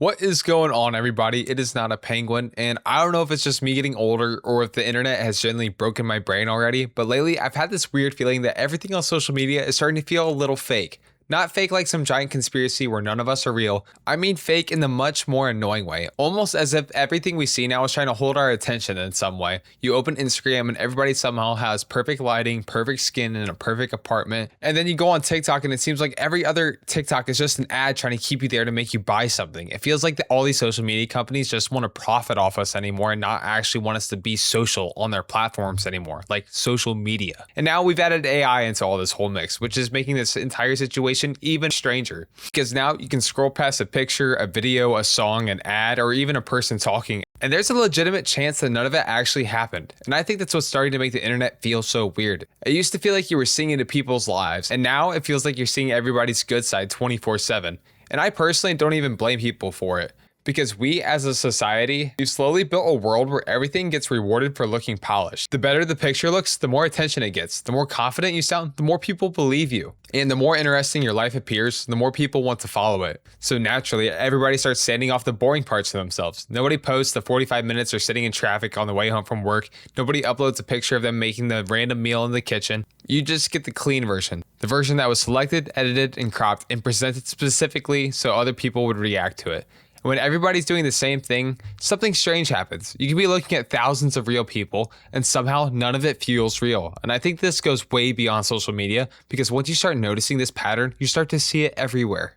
What is going on, everybody? It is not a penguin, and I don't know if it's just me getting older or if the internet has generally broken my brain already, but lately I've had this weird feeling that everything on social media is starting to feel a little fake. Not fake like some giant conspiracy where none of us are real. I mean fake in the much more annoying way, almost as if everything we see now is trying to hold our attention in some way. You open Instagram and everybody somehow has perfect lighting, perfect skin, and a perfect apartment. And then you go on TikTok and it seems like every other TikTok is just an ad trying to keep you there to make you buy something. It feels like all these social media companies just want to profit off us anymore and not actually want us to be social on their platforms anymore, like social media. And now we've added AI into all this whole mix, which is making this entire situation even stranger, because now you can scroll past a picture, a video, a song, an ad, or even a person talking, and there's a legitimate chance that none of it actually happened. And I think that's what's starting to make the internet feel so weird. It used to feel like you were seeing into people's lives, and now it feels like you're seeing everybody's good side 24/7. And I personally don't even blame people for it. Because we as a society, we've slowly built a world where everything gets rewarded for looking polished. The better the picture looks, the more attention it gets. The more confident you sound, the more people believe you. And the more interesting your life appears, the more people want to follow it. So naturally, everybody starts sanding off the boring parts of themselves. Nobody posts the 45 minutes they're sitting in traffic on the way home from work. Nobody uploads a picture of them making the random meal in the kitchen. You just get the clean version. The version that was selected, edited, and cropped and presented specifically so other people would react to it. When everybody's doing the same thing, something strange happens. You can be looking at thousands of real people, and somehow none of it feels real. And I think this goes way beyond social media, because once you start noticing this pattern, you start to see it everywhere.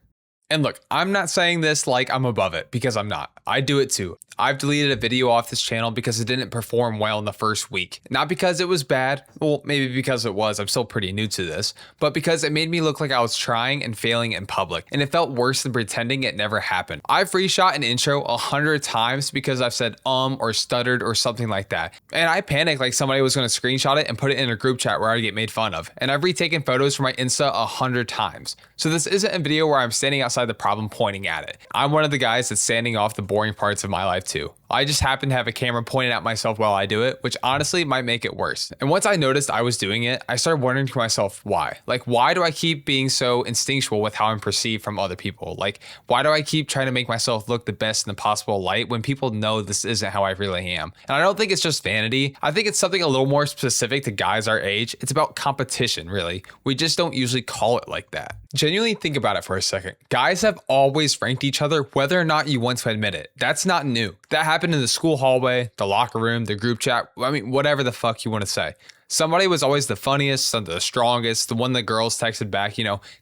And look, I'm not saying this like I'm above it, because I'm not. I do it too. I've deleted a video off this channel because it didn't perform well in the first week. Not because it was bad, well, maybe because it was, I'm still pretty new to this, but because it made me look like I was trying and failing in public, and it felt worse than pretending it never happened. I've reshot an intro 100 times because I've said or stuttered or something like that. And I panicked like somebody was gonna screenshot it and put it in a group chat where I'd get made fun of. And I've retaken photos for my Insta 100 times. So this isn't a video where I'm standing outside the problem pointing at it. I'm one of the guys that's sanding off the boring parts of my life too. I just happen to have a camera pointed at myself while I do it, which honestly might make it worse. And once I noticed I was doing it, I started wondering to myself, why? Like, why do I keep being so instinctual with how I'm perceived from other people? Like, why do I keep trying to make myself look the best in the possible light when people know this isn't how I really am? And I don't think it's just vanity. I think it's something a little more specific to guys our age. It's about competition, really. We just don't usually call it like that. Genuinely think about it for a second. Guys have always ranked each other, whether or not you want to admit it. That's not new. That happened in the school hallway, the locker room, the group chat. I mean, whatever the fuck you want to say. Somebody was always the funniest, the strongest, the one the girls texted back.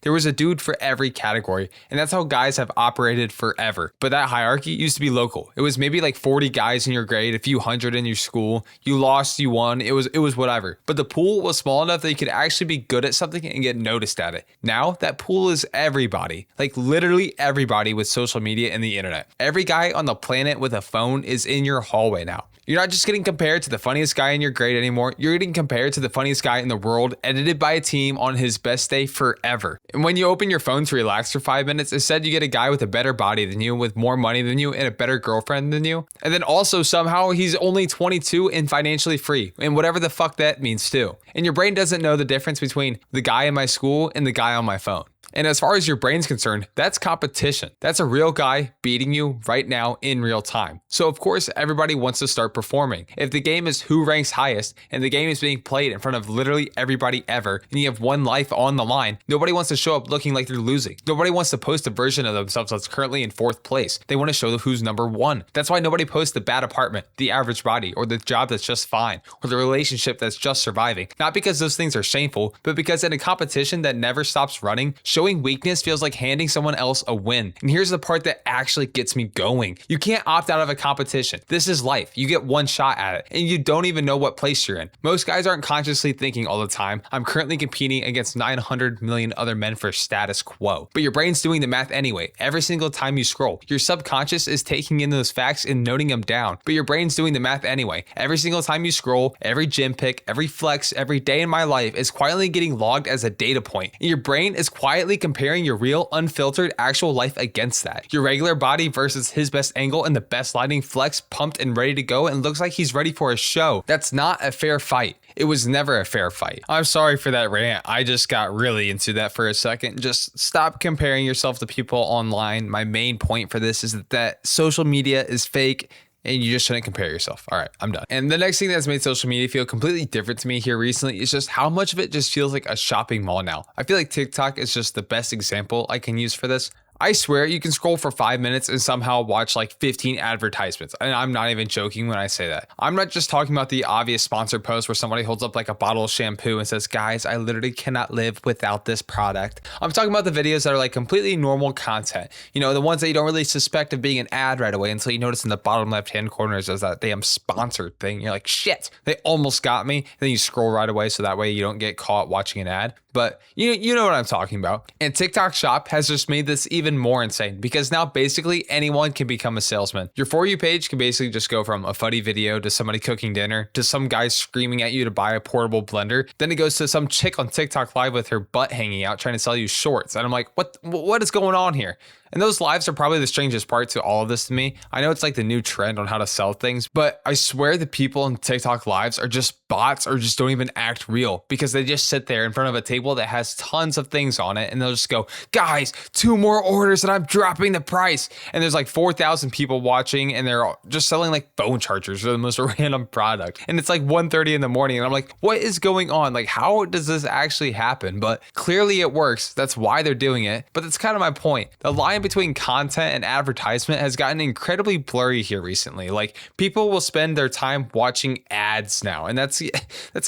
There was a dude for every category, and that's how guys have operated forever. But that hierarchy used to be local. It was maybe like 40 guys in your grade, a few hundred in your school. You lost, you won. It was whatever. But the pool was small enough that you could actually be good at something and get noticed at it. Now that pool is everybody, like literally everybody with social media and the internet. Every guy on the planet with a phone is in your hallway now. You're not just getting compared to the funniest guy in your grade anymore. You're getting compared to the funniest guy in the world, edited by a team on his best day forever. And when you open your phone to relax for 5 minutes, instead you get a guy with a better body than you, with more money than you, and a better girlfriend than you. And then also somehow he's only 22 and financially free, and whatever the fuck that means too. And your brain doesn't know the difference between the guy in my school and the guy on my phone. And as far as your brain's concerned, that's competition. That's a real guy beating you right now in real time. So of course, everybody wants to start performing. If the game is who ranks highest and the game is being played in front of literally everybody ever, and you have one life on the line, nobody wants to show up looking like they're losing. Nobody wants to post a version of themselves that's currently in 4th place. They want to show who's number 1. That's why nobody posts the bad apartment, the average body, or the job that's just fine, or the relationship that's just surviving. Not because those things are shameful, but because in a competition that never stops running, showing weakness feels like handing someone else a win. And here's the part that actually gets me going. You can't opt out of a competition. This is life. You get one shot at it, and you don't even know what place you're in. Most guys aren't consciously thinking all the time, I'm currently competing against 900 million other men for status quo. But your brain's doing the math anyway. Every single time you scroll, your subconscious is taking in those facts and noting them down. But your brain's doing the math anyway. Every single time you scroll, every gym pic, every flex, every day in my life is quietly getting logged as a data point. And your brain is quietly constantly comparing your real, unfiltered, actual life against that. Your regular body versus his best angle and the best lighting, flex, pumped and ready to go, and looks like he's ready for a show. That's not a fair fight. It was never a fair fight. I'm sorry for that rant. I just got really into that for a second. Just stop comparing yourself to people online. My main point for this is that social media is fake, and you just shouldn't compare yourself. All right, I'm done. And the next thing that's made social media feel completely different to me here recently is just how much of it just feels like a shopping mall now. I feel like TikTok is just the best example I can use for this. I swear you can scroll for 5 minutes and somehow watch like 15 advertisements. And I'm not even joking when I say that. I'm not just talking about the obvious sponsored post where somebody holds up like a bottle of shampoo and says, guys, I literally cannot live without this product. I'm talking about the videos that are like completely normal content. You know, the ones that you don't really suspect of being an ad right away until you notice in the bottom left-hand corner is that damn sponsored thing. You're like, shit, they almost got me. And then you scroll right away so that way you don't get caught watching an ad. But you know what I'm talking about. And TikTok Shop has just made this even more insane because now basically anyone can become a salesman. Your For You page can basically just go from a funny video to somebody cooking dinner to some guy screaming at you to buy a portable blender. Then it goes to some chick on TikTok Live with her butt hanging out trying to sell you shorts. And I'm like, what is going on here? And those lives are probably the strangest part to all of this to me. I know it's like the new trend on how to sell things, but I swear the people in TikTok lives are just bots or just don't even act real because they just sit there in front of a table that has tons of things on it and they'll just go, guys, 2 more orders and I'm dropping the price. And there's like 4,000 people watching and they're just selling like phone chargers or the most random product. And it's like 1:30 in the morning and I'm like, what is going on? Like, how does this actually happen? But clearly it works. That's why they're doing it. But that's kind of my point. The line between content and advertisement has gotten incredibly blurry here recently. Like people will spend their time watching ads now, and that's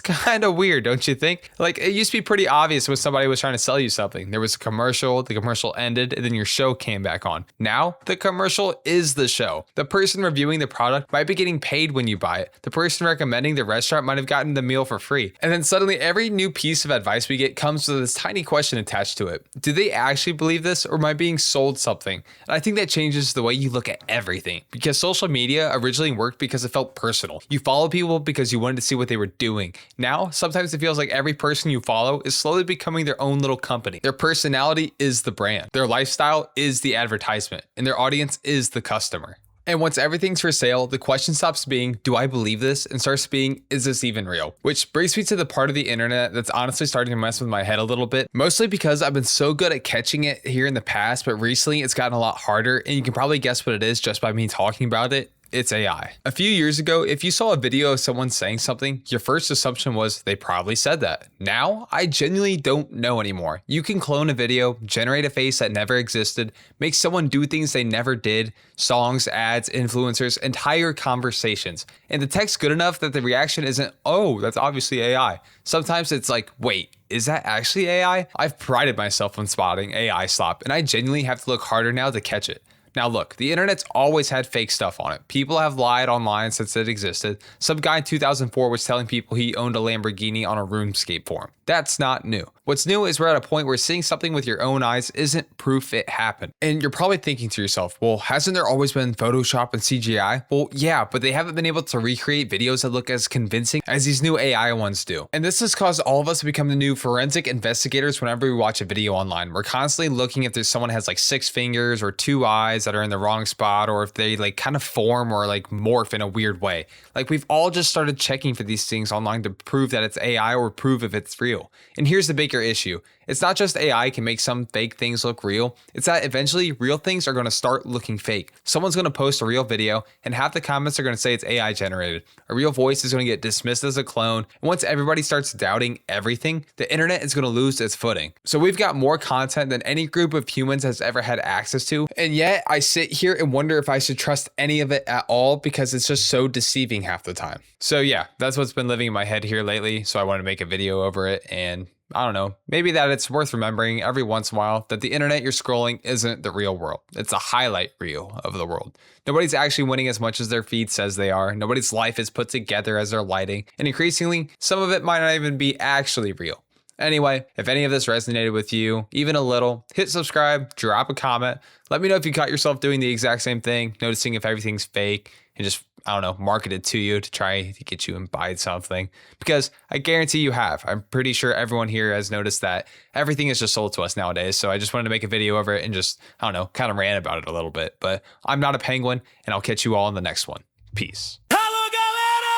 kind of weird, don't you think? Like it used to be pretty obvious when somebody was trying to sell you something. There was a commercial, the commercial ended, and then your show came back on. Now the commercial is the show. The person reviewing the product might be getting paid when you buy it. The person recommending the restaurant might have gotten the meal for free. And then suddenly every new piece of advice we get comes with this tiny question attached to it. Do they actually believe this, or am I being sold something? And I think that changes the way you look at everything because social media originally worked because it felt personal. You follow people because you wanted to see what they were doing. Now, sometimes it feels like every person you follow is slowly becoming their own little company. Their personality is the brand. Their lifestyle is the advertisement, and their audience is the customer. And once everything's for sale, the question stops being, do I believe this? And starts being, is this even real? Which brings me to the part of the internet that's honestly starting to mess with my head a little bit, mostly because I've been so good at catching it here in the past, but recently it's gotten a lot harder. And you can probably guess what it is just by me talking about it. It's AI. A few years ago, if you saw a video of someone saying something, your first assumption was they probably said that. Now, I genuinely don't know anymore. You can clone a video, generate a face that never existed, make someone do things they never did, songs, ads, influencers, entire conversations. And the text good enough that the reaction isn't, oh, that's obviously AI. Sometimes it's like, wait, is that actually AI? I've prided myself on spotting AI slop, and I genuinely have to look harder now to catch it. Now look, the internet's always had fake stuff on it. People have lied online since it existed. Some guy in 2004 was telling people he owned a Lamborghini on a RuneScape forum. That's not new. What's new is we're at a point where seeing something with your own eyes isn't proof it happened. And you're probably thinking to yourself, well, hasn't there always been Photoshop and CGI? Well, yeah, but they haven't been able to recreate videos that look as convincing as these new AI ones do. And this has caused all of us to become the new forensic investigators whenever we watch a video online. We're constantly looking if there's someone has like 6 fingers or 2 eyes that are in the wrong spot, or if they like kind of form or like morph in a weird way. Like we've all just started checking for these things online to prove that it's AI or prove if it's real. And here's the bigger issue. It's not just AI can make some fake things look real. It's that eventually real things are going to start looking fake. Someone's going to post a real video and half the comments are going to say it's AI generated. A real voice is going to get dismissed as a clone. And once everybody starts doubting everything, the internet is going to lose its footing. So we've got more content than any group of humans has ever had access to. And yet I sit here and wonder if I should trust any of it at all because it's just so deceiving half the time. So yeah, that's what's been living in my head here lately. So I wanted to make a video over it, and I don't know, maybe that it's worth remembering every once in a while that the internet you're scrolling isn't the real world. It's a highlight reel of the world. Nobody's actually winning as much as their feed says they are. Nobody's life is put together as their lighting. And increasingly, some of it might not even be actually real. Anyway, if any of this resonated with you, even a little, hit subscribe, drop a comment. Let me know if you caught yourself doing the exact same thing, noticing if everything's fake, and just I don't know, marketed to you to try to get you and buy something, because I guarantee you have. I'm pretty sure everyone here has noticed that everything is just sold to us nowadays. So I just wanted to make a video over it and just, I don't know, kind of rant about it a little bit. But I'm not a penguin, and I'll catch you all in the next one. Peace. Alô, galera!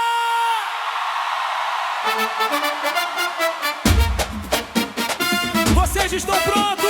Vocês estão prontos?